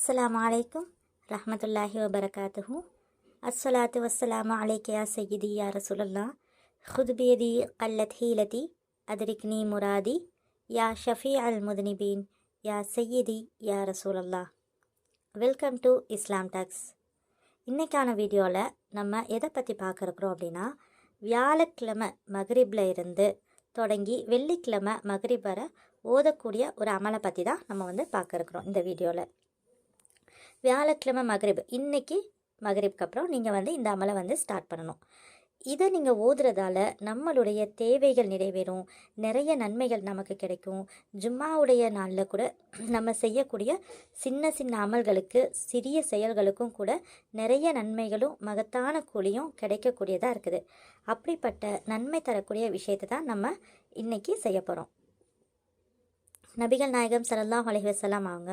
அஸ்ஸலாமு அலைக்கும் ரஹ்மத்துல்லாஹி வபரகாத்துஹு. அஸ்ஸலாத்து வஸ்ஸலாமு அலைக்க யா சய்யிதி யா ரசூலல்லாஹ். ஹுத் பியதி கல்லத் ஹீலதி அத்ரிக்னி முராதி யா ஷஃபீ அல் முத்னிபீன் யா சய்யிதி யா ரசூலல்லாஹ். Welcome to Islam talks. இன்றைக்கான வீடியோவில் நம்ம எதை பற்றி பார்க்குறோம் அப்படின்னா, வியாழக்கிழமை மக்ரிபில் இருந்து தொடங்கி வெள்ளிக்கிழமை மக்ரிப் வரை ஓதக்கூடிய ஒரு அமலை பற்றி தான் நம்ம பார்க்குறோம் இந்த வீடியோவில். வியாழக்கிழமை மக்ரிப், இன்றைக்கி மக்ரிப்க்கு அப்புறம் நீங்கள் இந்த அமலை ஸ்டார்ட் பண்ணணும். இதை நீங்கள் ஓதுறதால நம்மளுடைய தேவைகள் நிறைவேறும், நிறைய நன்மைகள் நமக்கு கிடைக்கும். ஜும்மாவுடைய நாளில் கூட நம்ம செய்யக்கூடிய சின்ன சின்ன அமல்களுக்கு, சிறிய செயல்களுக்கும் கூட நிறைய நன்மைகளும் மகத்தான கூலியும் கிடைக்கக்கூடியதாக இருக்குது. அப்படிப்பட்ட நன்மை தரக்கூடிய விஷயத்தை தான் நம்ம இன்றைக்கி செய்ய போகிறோம். நபிகள் நாயகம் ஸல்லல்லாஹு அலைஹி வஸல்லம் அவங்க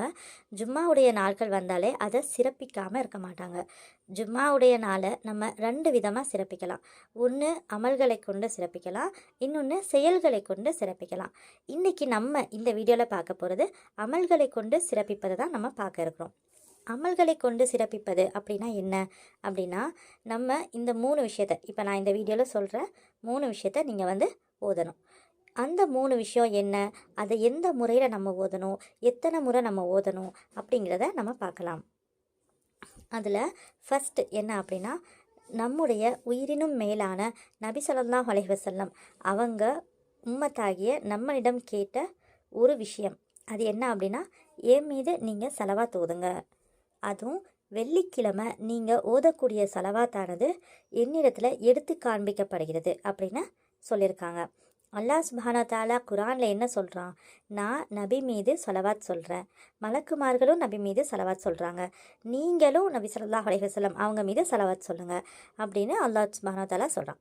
ஜும்மாவுடைய நாட்கள் வந்தாலே அதை சிறப்பிக்காமல் இருக்க மாட்டாங்க. ஜும்மாவுடைய நாளை நம்ம 2 விதமாக சிறப்பிக்கலாம். ஒன்று அமல்களை கொண்டு சிறப்பிக்கலாம், இன்னொன்று செயல்களை கொண்டு சிறப்பிக்கலாம். இன்றைக்கி நம்ம இந்த வீடியோவில் பார்க்க போகிறது அமல்களை கொண்டு சிறப்பிப்பதை தான் நம்ம பார்க்க இருக்கிறோம். அமல்களை கொண்டு சிறப்பிப்பது அப்படின்னா என்ன அப்படின்னா, நம்ம இந்த 3 விஷயத்தை, இப்போ நான் இந்த வீடியோவில் சொல்கிற 3 விஷயத்தை நீங்கள் ஓதணும். அந்த 3 விஷயம் என்ன, அதை எந்த முறையில் நம்ம ஓதணும், எத்தனை முறை நம்ம ஓதணும் அப்படிங்கிறத நம்ம பார்க்கலாம். அதில் ஃபஸ்ட்டு என்ன அப்படின்னா, நம்முடைய உயிரினும் மேலான நபி ஸல்லல்லாஹு அலைஹி வஸல்லம் அவங்க உம்மத்தாகிய நம்மளிடம் கேட்ட ஒரு விஷயம். அது என்ன அப்படின்னா, என் மீது நீங்கள் ஸலவாத் ஓதுங்க. அதுவும் வெள்ளிக்கிழமை நீங்கள் ஓதக்கூடிய ஸலவாத்தானது என்னிடத்தில் எடுத்து காண்பிக்கப்படுகிறது அப்படின்னு சொல்லியிருக்காங்க. அல்லாஹ் சுப்ஹானஹு வ தஆலா குர்ஆனில் என்ன சொல்கிறான், நான் நபி மீது ஸலவாத் சொல்கிறேன், மலக்குமார்களும் நபி மீது ஸலவாத் சொல்கிறாங்க, நீங்களும் நபி ஸல்லல்லாஹு அலைஹி வஸல்லம் அவங்க மீது ஸலவாத் சொல்லுங்கள் அப்படின்னு அல்லாஹ் சுப்ஹானஹு வ தஆலா சொல்கிறான்.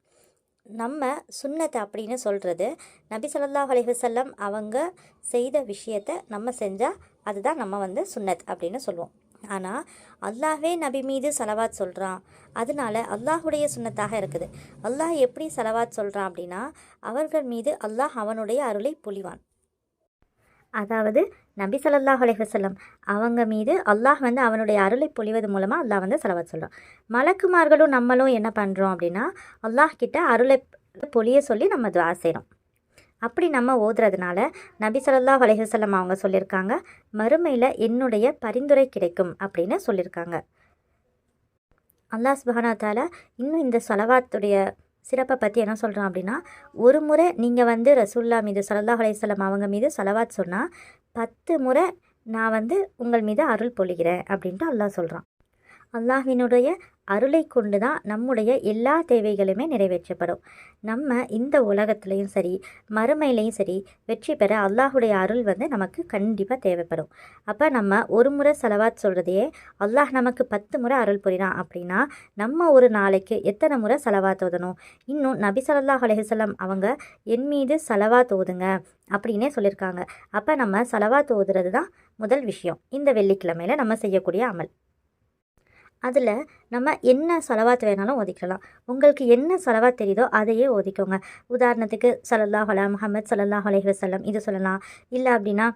நம்ம சுன்னத் அப்படின்னு சொல்கிறது, நபி ஸல்லல்லாஹு அலைஹி வஸல்லம் அவங்க செய்த விஷயத்தை நம்ம செஞ்சால் அதுதான் நம்ம சுன்னத் அப்படின்னு சொல்லுவோம். ஆனால் அல்லாஹ்வே நபி மீது ஸலவாத் சொல்கிறான், அதனால அல்லாஹுடைய சுன்னத்தாக இருக்குது. அல்லாஹ் எப்படி ஸலவாத் சொல்கிறான் அப்படின்னா, அவர்கள் மீது அல்லாஹ் அவனுடைய அருளை பொழிவான். அதாவது நபி ஸல்லல்லாஹு அலைஹி வஸல்லம் அவங்க மீது அல்லாஹ் அவனுடைய அருளை பொழிவது மூலமாக அல்லாஹ் ஸலவாத் சொல்கிறான். மலக்குமார்களும் நம்மளும் என்ன பண்ணுறோம் அப்படின்னா, அல்லாஹ் கிட்ட அருளை பொழிய சொல்லி நம்ம துஆ செய்கிறோம். அப்படி நம்ம ஓதுறதுனால நபி ஸல்லல்லாஹு அலைஹி வஸல்லம் அவங்க சொல்லியிருக்காங்க, மறுமையில் என்னுடைய பரிந்துரை கிடைக்கும் அப்படின்னு சொல்லியிருக்காங்க. அல்லாஹ் சுப்ஹானஹு வ தஆலா இன்னும் இந்த ஸலவாத்துடைய சிறப்பை பற்றி என்ன சொல்கிறான் அப்படின்னா, ஒரு முறை நீங்கள் ரசூலுல்லாஹ் மீது ஸல்லல்லாஹு அலைஹி வஸல்லம் அவங்க மீது ஸலவாத் சொன்னால் 10 முறை நான் உங்கள் மீது அருள் பொழிகிறேன் அப்படின்ட்டு அல்லாஹ் சொல்கிறான். அல்லாஹ்வினுடைய அருளை கொண்டு தான் நம்முடைய எல்லா தேவைகளுமே நிறைவேற்றப்படும். நம்ம இந்த உலகத்துலேயும் சரி மறுமையிலையும் சரி வெற்றி பெற அல்லாஹுடைய அருள் நமக்கு கண்டிப்பாக தேவைப்படும். அப்போ நம்ம ஒரு முறை ஸலவாத் சொல்கிறதையே அல்லாஹ் நமக்கு 10 முறை அருள் புரிகிறான் அப்படின்னா, நம்ம ஒரு நாளைக்கு எத்தனை முறை ஸலவாத் ஓதணும்? இன்னும் நபி ஸல்லல்லாஹு அலைஹி வஸல்லம் அவங்க என் மீது ஸலவாத் ஓதுங்க அப்படின்னே சொல்லியிருக்காங்க. அப்போ நம்ம ஸலவாத் ஓதுறது தான் முதல் விஷயம், இந்த வெள்ளிக்கிழமையில் நம்ம செய்யக்கூடிய அமல். அதில் நம்ம என்ன ஸலவாத் வேணாலும் ஓதிக்கலாம். உங்களுக்கு என்ன ஸலவாத் தெரியுதோ அதையே ஓதிக்கோங்க. உதாரணத்துக்கு ஸல்லல்லாஹு அலா முஹம்மத் ஸல்லல்லாஹு அலைஹி வஸல்லம் இது சொல்லலாம். இல்லை அப்படின்னா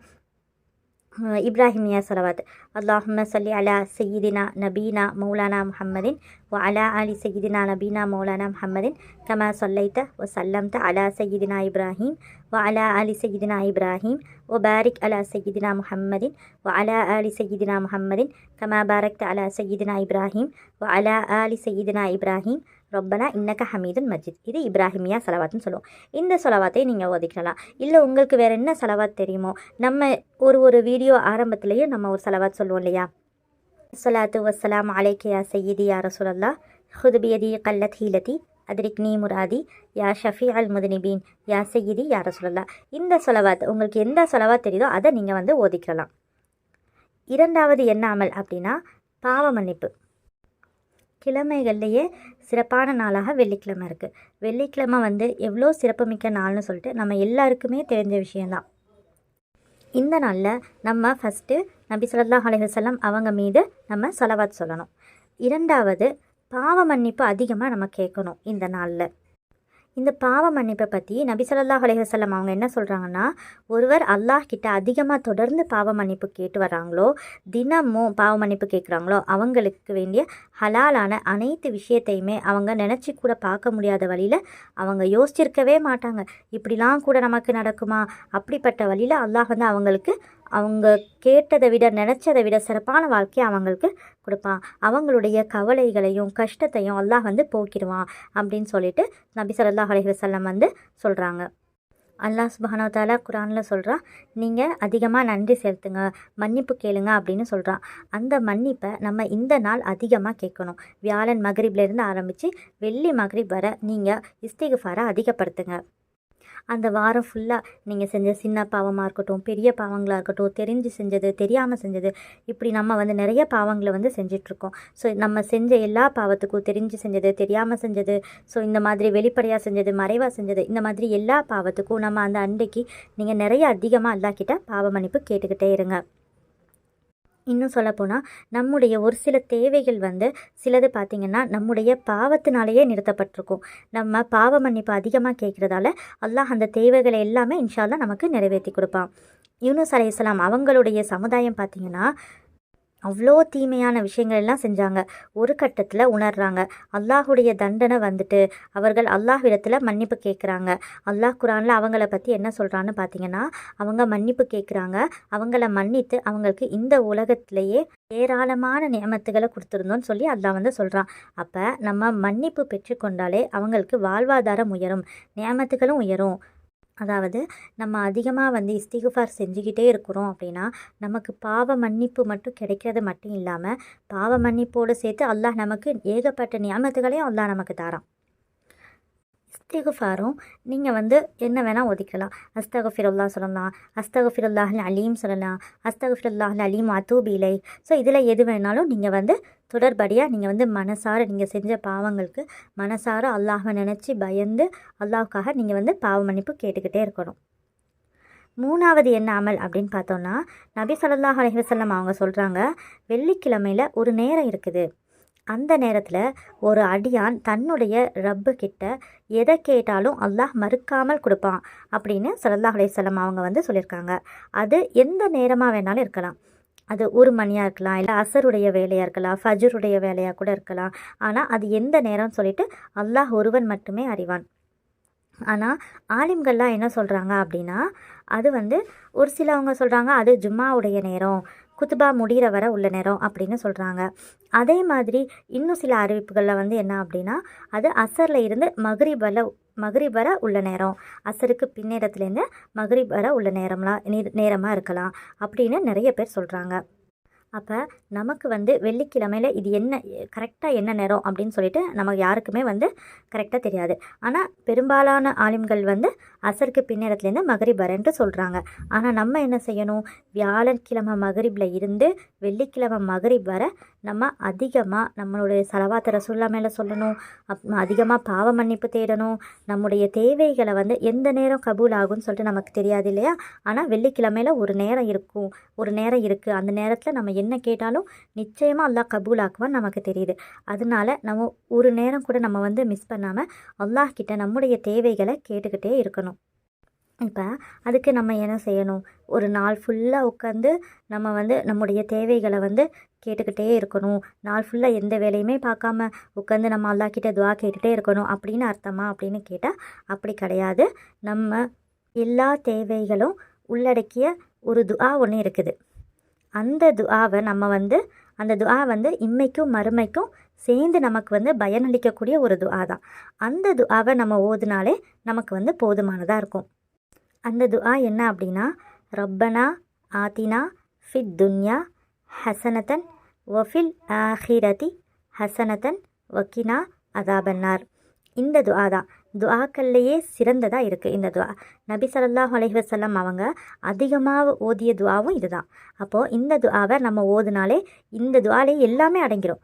இப்ராஹிமியா ஸலவாத், அல்லாஹும்ம ஸல்லி அலா சய்யிதினா நபீனா மௌலானா முஹம்மதின் வ அலா ஆலி சய்யிதினா நபீனா மௌலானா முஹம்மதின் கமா ஸல்லைத வ ஸல்லம்த அலா சய்யிதினா இப்ராஹீம் வ அலா ஆலி சய்யிதினா இப்ராஹீம் வ பாரிக் அலா சய்யிதினா முஹம்மதின் வ அலா ஆலி சய்யிதினா முஹம்மதின் கமா பாரக்த அலா சய்யிதினா இப்ராஹீம் வ அலா ஆலி சய்யிதினா இப்ராஹீம் ரொப்பனா இன்னக்க ஹமீதுன் மஜித். இது இப்ராஹிமியா ஸலவாத்னு சொல்லுவோம். இந்த ஸலவாத்தை நீங்கள் ஓதிக்கலாம். இல்லை உங்களுக்கு வேறு என்ன ஸலவாத் தெரியுமோ, நம்ம ஒரு வீடியோ ஆரம்பத்துலேயே நம்ம ஒரு ஸலவாத் சொல்லுவோம் இல்லையா, ஸலாத்து வஸ்ஸலாமு அலைக்க யா சய்யிதி யா ரசூலல்லாஹ், ஹுத் பியதி கல்லத் ஹீலதி அத்ரிக்னி முராதி யா ஷஃபீ அல் முத்னிபீன் யா சய்யிதி யா ரசூலல்லாஹ். இந்த ஸலவாத் உங்களுக்கு எந்த ஸலவாத் தெரியுதோ அதை நீங்கள் ஓதிக்கலாம். இரண்டாவது என்ன அமல் அப்படின்னா, பாவ மன்னிப்பு. கிழமைகள்லேயே சிறப்பான நாளாக வெள்ளிக்கிழமை இருக்குது. வெள்ளிக்கிழமை எவ்வளோ சிறப்புமிக்க நாள்னு சொல்லிட்டு நம்ம எல்லாருக்குமே தெரிஞ்ச விஷயந்தான். இந்த நாளில் நம்ம ஃபஸ்ட்டு நபி ஸல்லல்லாஹு அலைஹி வஸல்லம் அவங்க மீது நம்ம ஸலவாத் சொல்லணும். இரண்டாவது பாவ மன்னிப்பு அதிகமாக நம்ம கேட்கணும் இந்த நாளில். இந்த பாவ மன்னிப்பை பற்றி நபி ஸல்லல்லாஹு அலைஹி வஸல்லம் அவங்க என்ன சொல்கிறாங்கன்னா, ஒருவர் அல்லாஹ் கிட்ட அதிகமாக தொடர்ந்து பாவ மன்னிப்பு கேட்டு வராங்களோ, தினமும் பாவ மன்னிப்பு கேட்குறாங்களோ, அவங்களுக்கு வேண்டிய ஹலாலான அனைத்து விஷயத்தையுமே அவங்க நினச்சி கூட பார்க்க முடியாத வழியில் அவங்க யோசிச்சிருக்கவே மாட்டாங்க. இப்படிலாம் கூட நமக்கு நடக்குமா? அப்படிப்பட்ட வழியில் அல்லாஹ் வந்து அவங்களுக்கு அவங்க கேட்டதை விட நினச்சதை விட சிறப்பான வாழ்க்கையை அவங்களுக்கு கொடுப்பான். அவங்களுடைய கவலைகளையும் கஷ்டத்தையும் அல்லாஹ் வந்து போக்கிடுவான் அப்படின்னு சொல்லிட்டு நபி ஸல்லல்லாஹு அலைஹி வஸல்லம் வந்து சொல்கிறாங்க. அல்லாஹ் சுப்ஹானஹு வ தஆலா குர்ஆனில் சொல்கிறான், நீங்கள் அதிகமாக நன்றி செலுத்துங்க, மன்னிப்பு கேளுங்க அப்படின்னு சொல்கிறான். அந்த மன்னிப்பை நம்ம இந்த நாள் அதிகமாக கேட்கணும். வியாழன் மக்ரிப்லேருந்து ஆரம்பித்து வெள்ளி மக்ரிப் வரை நீங்கள் இஸ்திக்ஃபாரை அதிகப்படுத்துங்க. அந்த வாரம் ஃபுல்லாக நீங்கள் செஞ்ச சின்ன பாவமாக இருக்கட்டும், பெரிய பாவங்களாக இருக்கட்டும், தெரிஞ்சு செஞ்சது, தெரியாமல் செஞ்சது, இப்படி நம்ம வந்து நிறைய பாவங்களை வந்து செஞ்சிட்ருக்கோம். ஸோ நம்ம செஞ்ச எல்லா பாவத்துக்கும் தெரிஞ்சு செஞ்சது, தெரியாமல் செஞ்சது, ஸோ இந்த மாதிரி வெளிப்படையாக செஞ்சது, மறைவாக செஞ்சது, இந்த மாதிரி எல்லா பாவத்துக்கும் நம்ம அந்த அன்றைக்கு நீங்கள் நிறைய அதிகமாக அல்லாஹ்கிட்ட பாவ மன்னிப்பு கேட்டுக்கிட்டே இருங்க. இன்னும் சொல்லப்போனால் நம்முடைய ஒரு சில தேவைகள் வந்து சிலது பார்த்திங்கன்னா நம்முடைய பாவத்தினாலேயே நிறுத்தப்பட்டிருக்கும். நம்ம பாவ மன்னிப்பு அதிகமாக கேட்குறதால அல்லாஹ் அந்த தேவைகளை எல்லாமே இன்ஷா அல்லாஹ் நமக்கு நிறைவேற்றி கொடுப்பான். யூனுஸ் அலைஹிஸ்ஸலாம் அவங்களுடைய சமுதாயம் பார்த்திங்கன்னா அவ்வளோ தீமையான விஷயங்கள் எல்லாம் செஞ்சாங்க. ஒரு கட்டத்தில் உணர்றாங்க, அல்லாஹுடைய தண்டனை வந்துட்டு அவர்கள் அல்லாஹ்விடத்தில் மன்னிப்பு கேட்குறாங்க. அல்லாஹ் குர்ஆனில் அவங்கள பற்றி என்ன சொல்கிறான்னு பார்த்தீங்கன்னா, அவங்க மன்னிப்பு கேட்குறாங்க, அவங்கள மன்னித்து அவங்களுக்கு இந்த உலகத்திலேயே ஏராளமான நியமத்துகளை கொடுத்துருந்தோன்னு சொல்லி அல்லாஹ் வந்து சொல்கிறான். அப்போ நம்ம மன்னிப்பு பெற்றுக்கொண்டாலே அவங்களுக்கு வாழ்வாதாரம் உயரும், நியமத்துகளும் உயரும். அதாவது நம்ம அதிகமாக வந்து இஸ்திக்ஃபார் செஞ்சுக்கிட்டே இருக்கிறோம் அப்படின்னா நமக்கு பாவ மன்னிப்பு மட்டும் கிடைக்கிறது மட்டும் இல்லாமல் பாவ மன்னிப்போடு சேர்த்து அல்லாஹ் நமக்கு ஏகப்பட்ட நியமத்துகளையும் அல்லாஹ் நமக்கு தரான். இஸ்திக்ஃபாரும் நீங்கள் வந்து என்ன வேணால் ஒதுக்கலாம். அஸ்தக்ஃபிருல்லாஹ் சொல்லலாம், அஸ்தக்ஃபிருல்லாஹல் அலீம் சொல்லலாம், அஸ்தக்ஃபிருல்லாஹல் அலீம் அதூபு இலை. ஸோ இதில் எது வேணாலும் நீங்கள் வந்து தொடர்படியாக நீங்கள் வந்து மனசார நீங்கள் செஞ்ச பாவங்களுக்கு மனசார அல்லாஹை நினச்சி பயந்து அல்லாஹ்வுக்காக நீங்கள் வந்து பாவ மன்னிப்பு கேட்டுக்கிட்டே இருக்கணும். மூணாவது என்ன அமல் அப்படின்னு பார்த்தோன்னா, நபி ஸல்லல்லாஹு அலைஹி வஸல்லம் அவங்க சொல்கிறாங்க, வெள்ளிக்கிழமையில் ஒரு நேரம் இருக்குது. அந்த நேரத்தில் ஒரு அடியான் தன்னுடைய ரப்பு கிட்ட எதை கேட்டாலும் அல்லாஹ் மறுக்காமல் கொடுப்பான் அப்படின்னு ஸல்லல்லாஹு அலைஹி வஸல்லம் அவங்க வந்து சொல்லியிருக்காங்க. அது எந்த நேரமாக வேணாலும் இருக்கலாம். அது 1 மணியாக இருக்கலாம், இல்லை அசருடைய வேலையாக இருக்கலாம், ஃபஜ்ருடைய வேலையாக கூட இருக்கலாம். ஆனால் அது எந்த நேரம்னு சொல்லிட்டு அல்லாஹ் ஒருவன் மட்டுமே அறிவான். ஆனால் ஆலிம்கள்லாம் என்ன சொல்கிறாங்க அப்படின்னா, அது வந்து ஒரு சிலவங்க சொல்கிறாங்க அது ஜும்மாவுடைய நேரம், குத்துபா முடிகிற வரை உள்ள நேரம் அப்படின்னு சொல்கிறாங்க. அதே மாதிரி இன்னும் சில அறிவிப்புகளில் வந்து என்ன அப்படின்னா, அது அசரில் இருந்து மக்ரிப் வரை உள்ள நேரம், அசருக்கு பின்னேரத்துலேருந்து மக்ரிப் வரை உள்ள நேரமாக இருக்கலாம் அப்படின்னு நிறைய பேர் சொல்கிறாங்க. அப்போ நமக்கு வந்து வெள்ளிக்கிழமையில் இது கரெக்டாக என்ன நேரம் அப்படின்னு சொல்லிட்டு நமக்கு யாருக்குமே வந்து கரெக்டாக தெரியாது. ஆனால் பெரும்பாலான ஆலிம்கள் வந்து அசருக்கு பின்னேரத்துலேருந்து மக்ரிப் வரேன்ட்டு சொல்கிறாங்க. ஆனால் நம்ம என்ன செய்யணும், வியாழக்கிழமை மக்ரிப்பில் இருந்து வெள்ளிக்கிழமை மக்ரிப் வர நம்ம அதிகமாக நம்மளுடைய ஸலவாத் ரசூலுல்லாஹ் மேலே சொல்லணும், அதிகமாக பாவ மன்னிப்பு தேடணும். நம்முடைய தேவைகளை வந்து எந்த நேரம் கபூல் ஆகும்னு சொல்லிட்டு நமக்கு தெரியாது இல்லையா. ஆனால் வெள்ளிக்கிழமையில் ஒரு நேரம் இருக்குது, அந்த நேரத்தில் நம்ம என்ன கேட்டாலும் நிச்சயமாக அல்லாஹ் கபூல் ஆக்குவான்னு நமக்கு தெரியுது. அதனால நம்ம ஒரு நேரம் கூட நம்ம வந்து மிஸ் பண்ணாமல் அல்லாஹ் கிட்ட நம்முடைய தேவைகளை கேட்டுக்கிட்டே இருக்கணும். இப்போ அதுக்கு நம்ம என்ன செய்யணும், ஒரு நாள் ஃபுல்லாக உட்காந்து நம்ம வந்து நம்முடைய தேவைகளை வந்து கேட்டுக்கிட்டே இருக்கணும். நாள் ஃபுல்லாக எந்த வேலையுமே பார்க்காம உட்காந்து நம்ம அல்லாஹ் கிட்ட துஆ கேட்டுகிட்டே இருக்கணும் அப்படின்னு அர்த்தமா அப்படின்னு கேட்டால் அப்படி கிடையாது. நம்ம எல்லா தேவைகளும் உள்ளடக்கிய ஒரு துஆ ஒன்று இருக்குது. அந்த துஆ வந்து இம்மைக்கும் மறுமைக்கும் சேர்ந்து நமக்கு வந்து பயனளிக்கக்கூடிய ஒரு துஆ தான். அந்த துஆவை நம்ம ஓதுனாலே நமக்கு வந்து போதுமானதாக இருக்கும். அந்த துஆ என்ன அப்படின்னா, ரப்பனா ஆத்தினா ஃபித் துன்யா ஹசனத்தன் வஃபில் ஆஹிரதி ஹசனத்தன் வக்கினா அதாபன்னார். இந்த துஆ தான் துஆக்கள்லேயே சிறந்ததாக இருக்குது. இந்த துஆ நபி ஸல்லல்லாஹு அலைஹி வஸல்லம் அவங்க அதிகமாக ஓதிய துஆவும் இதுதான். அப்போது இந்த துஆவை நம்ம ஓதுனாலே இந்த துஆலே எல்லாமே அடங்கிடும்.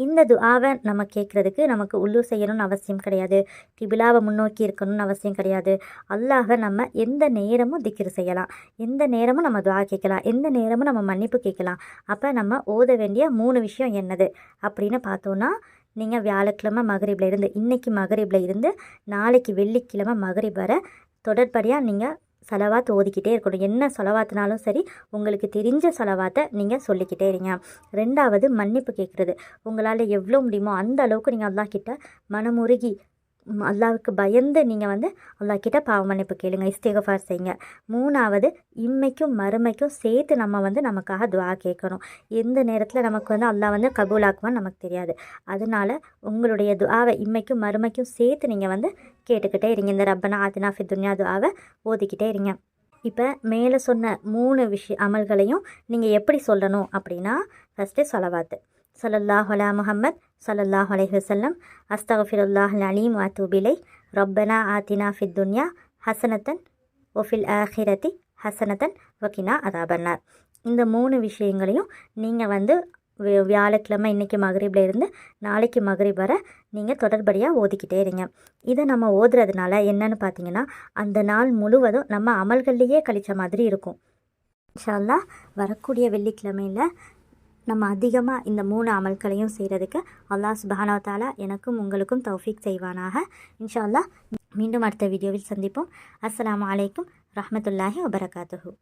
இந்த துஆவை நம்ம கேட்குறதுக்கு நமக்கு உள்ளூர் செய்யணும்னு அவசியம் கிடையாது, கிபிலாவை முன்னோக்கி இருக்கணும்னு அவசியம் கிடையாது. அல்லாஹை நம்ம எந்த நேரமும் திக்ர் செய்யலாம், எந்த நேரமும் நம்ம துஆ கேட்கலாம், எந்த நேரமும் நம்ம மன்னிப்பு கேட்கலாம். அப்போ நம்ம ஓத வேண்டிய 3 விஷயம் என்னது அப்படின்னு பார்த்தோன்னா, நீங்கள் வியாழக்கிழமை மகரிபில் இருந்து இன்றைக்கி மகரிபில் இருந்து நாளைக்கு வெள்ளிக்கிழமை மகரிப் வர தொடர்படியாக நீங்கள் சலவாத் ஓதிக்கிட்டே இருக்கணும். என்ன சலவாத்தினாலும் சரி, உங்களுக்கு தெரிஞ்ச சலவாத்தை நீங்கள் சொல்லிக்கிட்டே இருங்க. 2வது மன்னிப்பு கேட்குறது. உங்களால் எவ்வளோ முடியுமோ அந்த அளவுக்கு நீங்கள் அல்லாஹ் கிட்ட மனமுருகி அல்லாவுக்கு பயந்து நீங்கள் அல்லாஹ் கிட்ட பாவ மன்னிப்பு கேளுங்க, இஸ்திக்ஃபார் செய்யுங்க. 3வது இம்மைக்கும் மறுமைக்கும் சேர்த்து நம்ம நமக்காக துஆ கேட்கணும். எந்த நேரத்தில் நமக்கு அல்லாஹ் கபூலாக்குவான்னு நமக்கு தெரியாது. அதனால் உங்களுடைய துஆவை இம்மைக்கும் மறுமைக்கும் சேர்த்து நீங்கள் கேட்டுக்கிட்டே இருங்க. இந்த ரப்பனா ஆத்தினா ஃபித் துன்யா துஆவை ஓதிக்கிட்டே இருங்க. இப்போ மேலே சொன்ன 3 அமல்களையும் நீங்கள் எப்படி சொல்லணும் அப்படின்னா, ஃபஸ்ட்டு ஸலவாத்து ஸல்லல்லாஹு அலா முஹம்மத் ஸல்லல்லாஹு அலைஹி வஸல்லம், அஸ்தக்ஃபிருல்லாஹல் அலீம் வ அத்தூபு இலைஹ், ரப்பனா ஆத்தினா ஃபித் துன்யா ஹஸனத்தன் வ ஃபில் ஆখিরাতি ஹஸனத்தன் வ கினா அஸாபன்னார். இந்த 3 விஷயங்களையும் நீங்கள் வியாழக்கிழமை இன்றைக்கி மகரிபில் இருந்து நாளைக்கு மகரிப் வர நீங்கள் தொடர்படியாக ஓதிக்கிட்டே இருங்க. இதை நம்ம ஓதுறதுனால என்னன்னு பார்த்தீங்கன்னா, அந்த நாள் முழுவதும் நம்ம அமல்கள்லேயே கழித்த மாதிரி இருக்கும். இன்ஷா அல்லாஹ் வரக்கூடிய வெள்ளிக்கிழமையில் நம்ம அதிகமாக இந்த 3 அமல்களையும் செய்கிறதுக்கு அல்லாஹ் சுப்ஹானஹு வ தஆலா எனக்கும் உங்களுக்கும் தௌஃபீக் செய்வானாக. இன்ஷா அல்லாஹ் மீண்டும் அடுத்த வீடியோவில் சந்திப்போம். அஸ்ஸலாமு அலைக்கும் ரஹ்மத்துல்லாஹி வபரகாத்துஹு.